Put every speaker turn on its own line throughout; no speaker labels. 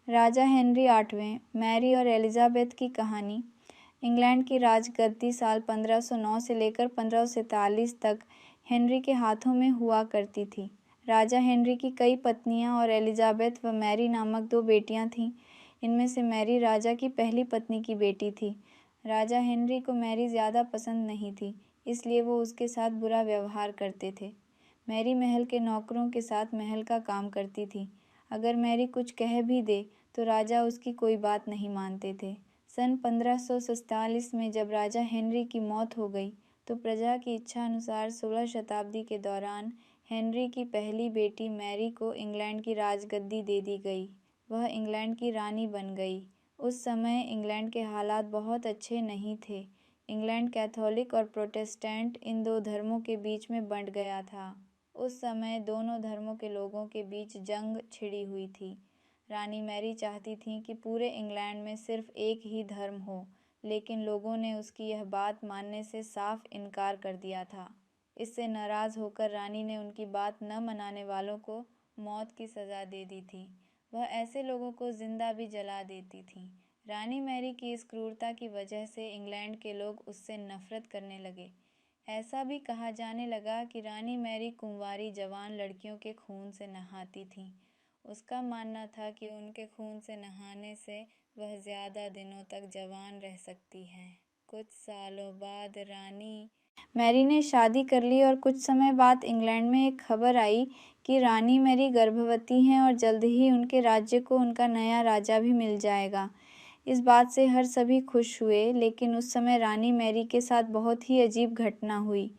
राजा Henry आठवें, Mary और Elizabeth की कहानी। इंग्लैंड की राजगद्दी साल 1509 से लेकर 1547 तक हेनरी के हाथों में हुआ करती थी। राजा हेनरी की कई पत्नियां और एलिजाबेथ व मैरी नामक दो बेटियां थीं। इनमें से मैरी राजा की पहली पत्नी की बेटी थी। राजा हेनरी को मैरी ज़्यादा पसंद नहीं थी, इसलिए वो उसके साथ बुरा व्यवहार करते थे। मैरी महल के नौकरों के साथ महल का काम करती थी। अगर मैरी कुछ कह भी दे तो राजा उसकी कोई बात नहीं मानते थे। सन 1547 में जब राजा हेनरी की मौत हो गई तो प्रजा की इच्छा अनुसार 16 शताब्दी के दौरान हेनरी की पहली बेटी मैरी को इंग्लैंड की राजगद्दी दे दी गई। वह इंग्लैंड की रानी बन गई। उस समय इंग्लैंड के हालात बहुत अच्छे नहीं थे। इंग्लैंड कैथोलिक और प्रोटेस्टेंट इन दो धर्मों के बीच में बंट गया था। उस समय दोनों धर्मों के लोगों के बीच जंग छिड़ी हुई थी। रानी मैरी चाहती थीं कि पूरे इंग्लैंड में सिर्फ एक ही धर्म हो, लेकिन लोगों ने उसकी यह बात मानने से साफ इनकार कर दिया था। इससे नाराज़ होकर रानी ने उनकी बात न मनाने वालों को मौत की सज़ा दे दी थी। वह ऐसे लोगों को जिंदा भी जला देती थीं। रानी मैरी की इस क्रूरता की वजह से इंग्लैंड के लोग उससे नफरत करने लगे। ऐसा भी कहा जाने लगा कि रानी मैरी कुंवारी जवान लड़कियों के खून से नहाती थीं। उसका मानना था कि उनके खून से नहाने से वह ज़्यादा दिनों तक जवान रह सकती हैं। कुछ सालों बाद रानी मैरी ने शादी कर ली और कुछ समय बाद इंग्लैंड में एक खबर आई कि रानी मैरी गर्भवती हैं और जल्द ही उनके राज्य को उनका नया राजा भी मिल जाएगा। इस बात से हर सभी खुश हुए, लेकिन उस समय रानी मैरी के साथ बहुत ही अजीब घटना हुई।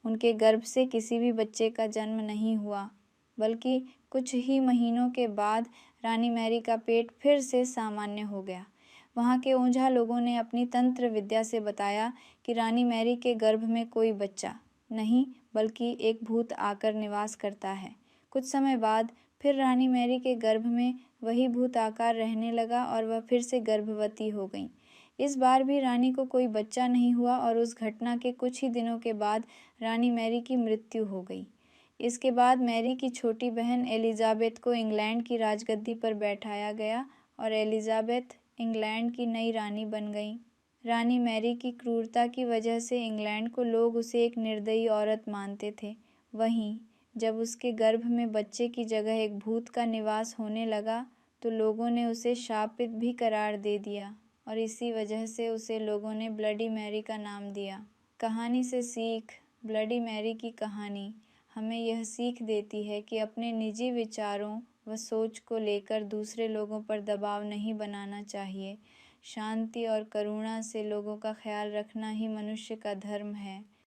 उनके गर्भ से किसी भी बच्चे का जन्म नहीं हुआ, बल्कि कुछ ही महीनों के बाद रानी मैरी का पेट फिर से सामान्य हो गया। वहाँ के ओझा लोगों ने अपनी तंत्र विद्या से बताया कि रानी मैरी के गर्भ में कोई बच्चा नहीं बल्कि एक भूत आकर निवास करता है। कुछ समय बाद फिर रानी मैरी के गर्भ में वही भूत आकार रहने लगा और वह फिर से गर्भवती हो गई। इस बार भी रानी को कोई बच्चा नहीं हुआ और उस घटना के कुछ ही दिनों के बाद रानी मैरी की मृत्यु हो गई। इसके बाद मैरी की छोटी बहन एलिजाबेथ को इंग्लैंड की राजगद्दी पर बैठाया गया और एलिजाबेथ इंग्लैंड की नई रानी बन गई। रानी मैरी की क्रूरता की वजह से इंग्लैंड को लोग उसे एक निर्दयी औरत मानते थे। वहीं जब उसके गर्भ में बच्चे की जगह एक भूत का निवास होने लगा तो लोगों ने उसे शापित भी करार दे दिया और इसी वजह से उसे लोगों ने ब्लडी मैरी का नाम दिया। कहानी से सीख। ब्लडी मैरी की कहानी हमें यह सीख देती है कि अपने निजी विचारों व सोच को लेकर दूसरे लोगों पर दबाव नहीं बनाना चाहिए। शांति और करुणा से लोगों का ख्याल रखना ही मनुष्य का धर्म है।